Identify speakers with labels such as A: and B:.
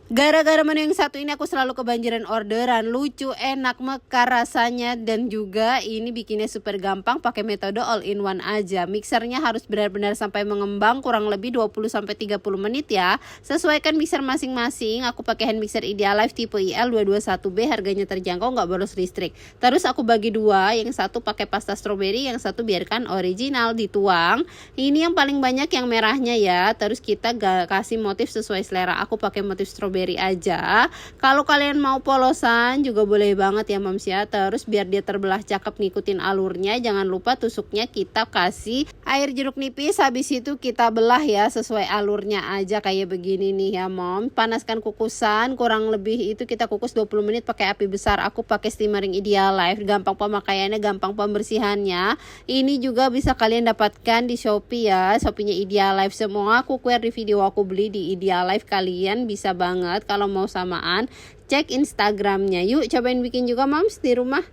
A: Gara-gara menu yang satu ini aku selalu kebanjiran orderan. Lucu, enak, mekar rasanya, dan juga ini bikinnya super gampang pakai metode all in one aja. Mixernya harus benar-benar sampai mengembang, kurang lebih 20-30 menit ya. Sesuaikan mixer masing-masing. Aku pakai hand mixer Idealife tipe IL221B, harganya terjangkau, nggak boros listrik. Terus aku bagi dua, yang satu pakai pasta stroberi, yang satu biarkan original dituang. Ini yang paling banyak yang merahnya ya. Terus kita kasih motif sesuai selera. Aku pakai motif stroberi aja. Kalau kalian mau polosan juga boleh banget ya moms ya. Terus biar dia terbelah cakep ngikutin alurnya, jangan lupa tusuknya kita kasih air jeruk nipis. Habis itu kita belah ya sesuai alurnya aja kayak begini nih ya mom. Panaskan kukusan, kurang lebih itu kita kukus 20 menit pakai api besar. Aku pakai steamering Idealife, gampang pemakaiannya, gampang pembersihannya. Ini juga bisa kalian dapatkan di Shopee ya. Shopee-nya Idealife semua cookware di video aku beli di Idealife, kalian bisa banget kalau mau samaan cek Instagramnya. Yuk cobain bikin juga moms di rumah.